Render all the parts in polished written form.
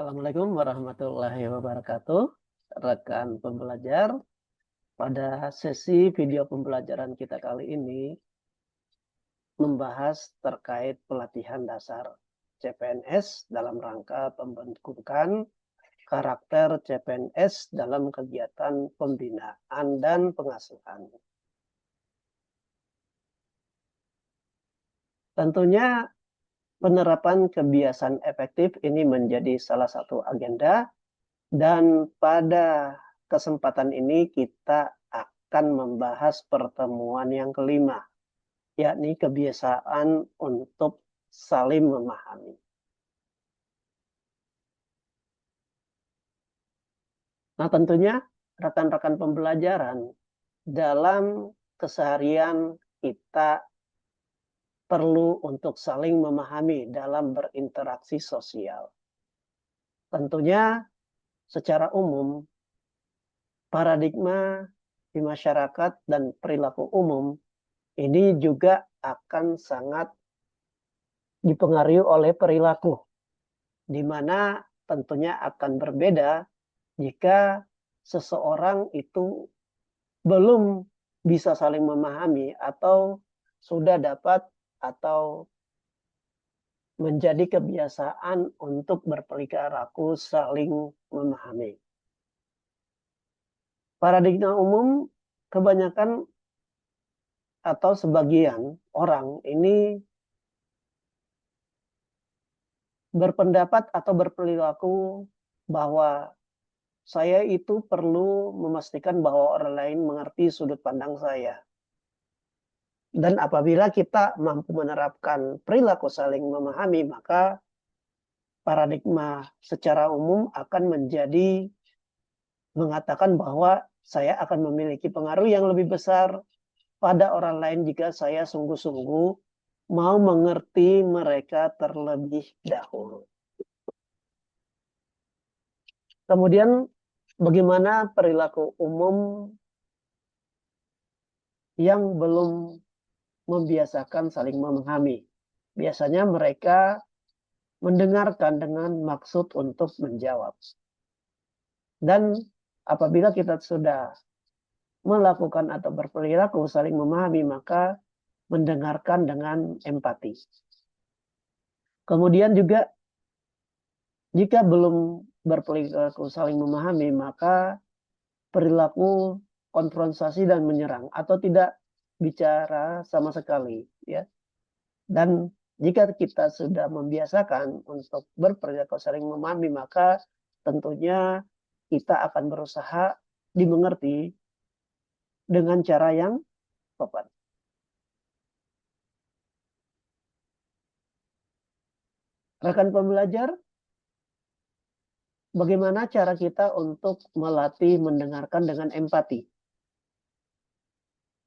Assalamualaikum warahmatullahi wabarakatuh. Rekan pembelajar, pada sesi video pembelajaran kita kali ini membahas terkait pelatihan dasar CPNS dalam rangka pembentukan karakter CPNS dalam kegiatan pembinaan dan pengasuhan. Tentunya penerapan kebiasaan efektif ini menjadi salah satu agenda. Dan pada kesempatan ini kita akan membahas pertemuan yang kelima, yakni kebiasaan untuk saling memahami. Nah, tentunya rekan-rekan pembelajaran dalam keseharian kita perlu untuk saling memahami dalam berinteraksi sosial. Tentunya secara umum paradigma di masyarakat dan perilaku umum ini juga akan sangat dipengaruhi oleh perilaku, di mana tentunya akan berbeda jika seseorang itu belum bisa saling memahami atau sudah dapat atau menjadi kebiasaan untuk berperilaku saling memahami. Paradigma umum kebanyakan atau sebagian orang ini berpendapat atau berperilaku bahwa saya itu perlu memastikan bahwa orang lain mengerti sudut pandang saya. Dan apabila kita mampu menerapkan perilaku saling memahami, maka paradigma secara umum akan menjadi mengatakan bahwa saya akan memiliki pengaruh yang lebih besar pada orang lain jika saya sungguh-sungguh mau mengerti mereka terlebih dahulu. Kemudian bagaimana perilaku umum yang belum membiasakan saling memahami. Biasanya mereka mendengarkan dengan maksud untuk menjawab. Dan apabila kita sudah melakukan atau berperilaku saling memahami, maka mendengarkan dengan empati. Kemudian juga jika belum berperilaku saling memahami, maka perilaku konfrontasi dan menyerang atau tidak bicara sama sekali, ya. Dan jika kita sudah membiasakan untuk berperilaku saling memahami, maka tentunya kita akan berusaha dimengerti dengan cara yang tepat. Rekan pembelajar, bagaimana cara kita untuk melatih mendengarkan dengan empati?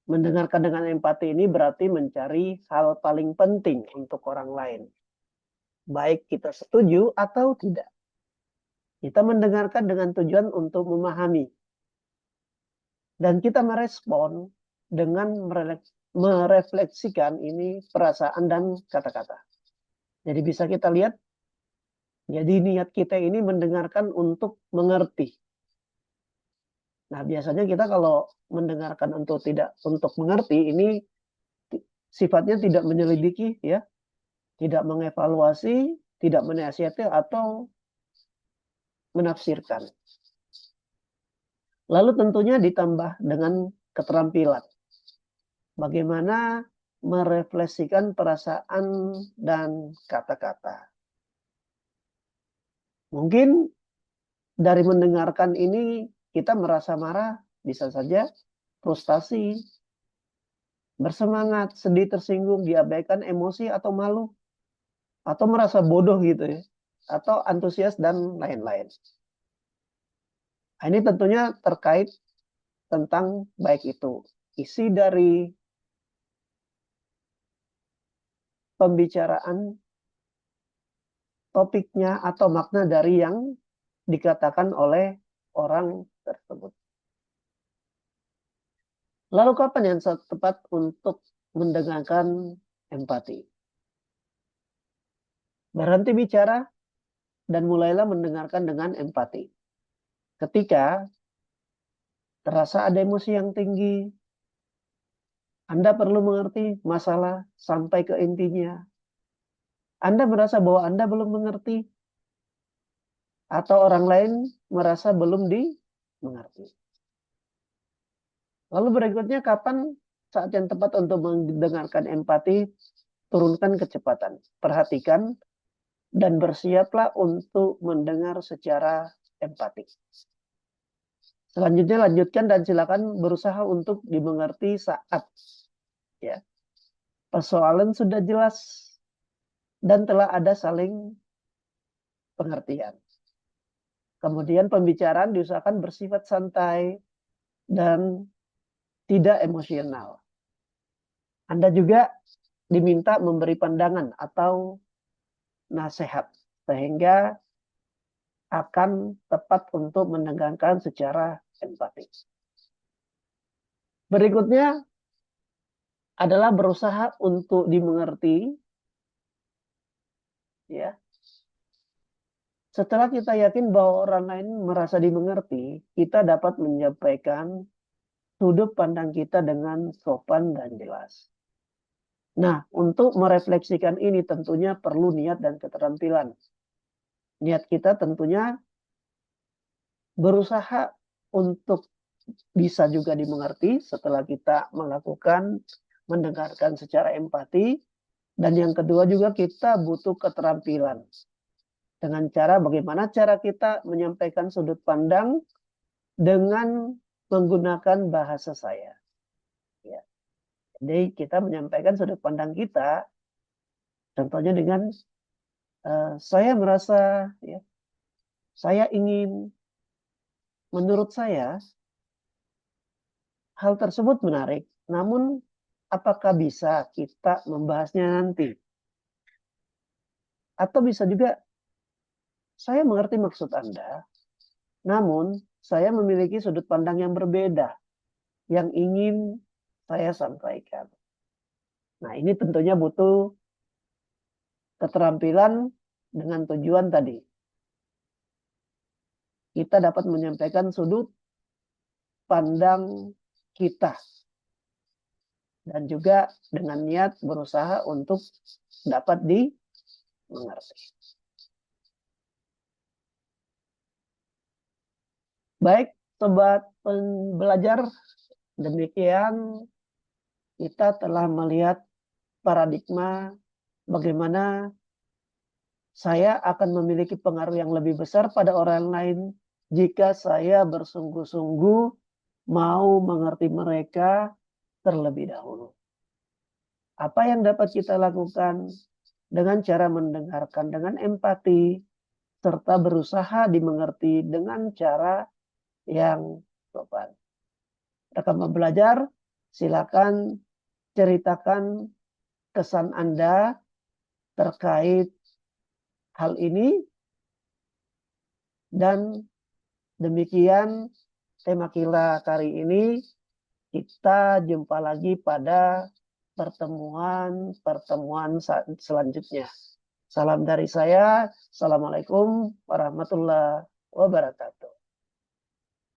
Mendengarkan dengan empati ini berarti mencari hal paling penting untuk orang lain. Baik kita setuju atau tidak. Kita mendengarkan dengan tujuan untuk memahami. Dan kita merespon dengan merefleksikan ini perasaan dan kata-kata. Jadi bisa kita lihat, jadi niat kita ini mendengarkan untuk mengerti. Nah, biasanya kita kalau mendengarkan untuk mengerti ini sifatnya tidak menyelidiki, ya, tidak mengevaluasi, tidak menasihati atau menafsirkan. Lalu tentunya ditambah dengan keterampilan. Bagaimana merefleksikan perasaan dan kata-kata. Mungkin dari mendengarkan ini kita merasa marah, bisa saja frustasi, bersemangat, sedih, tersinggung, diabaikan, emosi atau malu, atau merasa bodoh gitu ya, atau antusias dan lain-lain. Nah, ini tentunya terkait tentang baik itu isi dari pembicaraan, topiknya atau makna dari yang dikatakan oleh orang tersebut. Lalu kapan yang tepat untuk mendengarkan empati? Berhenti bicara dan mulailah mendengarkan dengan empati. Ketika terasa ada emosi yang tinggi, Anda perlu mengerti masalah sampai ke intinya. Anda merasa bahwa Anda belum mengerti, atau orang lain merasa belum dimengerti. Lalu berikutnya, kapan saat yang tepat untuk mendengarkan empati? Turunkan kecepatan. Perhatikan dan bersiaplah untuk mendengar secara empati. Selanjutnya lanjutkan dan silakan berusaha untuk dimengerti saat ya persoalan sudah jelas dan telah ada saling pengertian. Kemudian pembicaraan diusahakan bersifat santai dan tidak emosional. Anda juga diminta memberi pandangan atau nasihat sehingga akan tepat untuk mendengarkan secara empati. Berikutnya adalah berusaha untuk dimengerti, ya. Setelah kita yakin bahwa orang lain merasa dimengerti, kita dapat menyampaikan sudut pandang kita dengan sopan dan jelas. Nah, untuk merefleksikan ini tentunya perlu niat dan keterampilan. Niat kita tentunya berusaha untuk bisa juga dimengerti setelah kita melakukan mendengarkan secara empati. Dan yang kedua juga kita butuh keterampilan. Dengan cara bagaimana cara kita menyampaikan sudut pandang dengan menggunakan bahasa saya. Ya. Jadi kita menyampaikan sudut pandang kita, contohnya dengan saya merasa, ya, saya ingin, menurut saya hal tersebut menarik. Namun apakah bisa kita membahasnya nanti? Atau bisa juga, saya mengerti maksud Anda, namun saya memiliki sudut pandang yang berbeda yang ingin saya sampaikan. Nah, ini tentunya butuh keterampilan dengan tujuan tadi. Kita dapat menyampaikan sudut pandang kita dan juga dengan niat berusaha untuk dapat dimengerti. Baik, sobat pembelajar, demikian kita telah melihat paradigma bagaimana saya akan memiliki pengaruh yang lebih besar pada orang lain jika saya bersungguh-sungguh mau mengerti mereka terlebih dahulu. Apa yang dapat kita lakukan dengan cara mendengarkan dengan empati serta berusaha dimengerti dengan cara yang sopan. Rekan pembelajar, silakan ceritakan kesan Anda terkait hal ini, dan demikian tema kita kali ini. Kita jumpa lagi pada pertemuan selanjutnya. Salam dari saya. Assalamualaikum warahmatullahi wabarakatuh.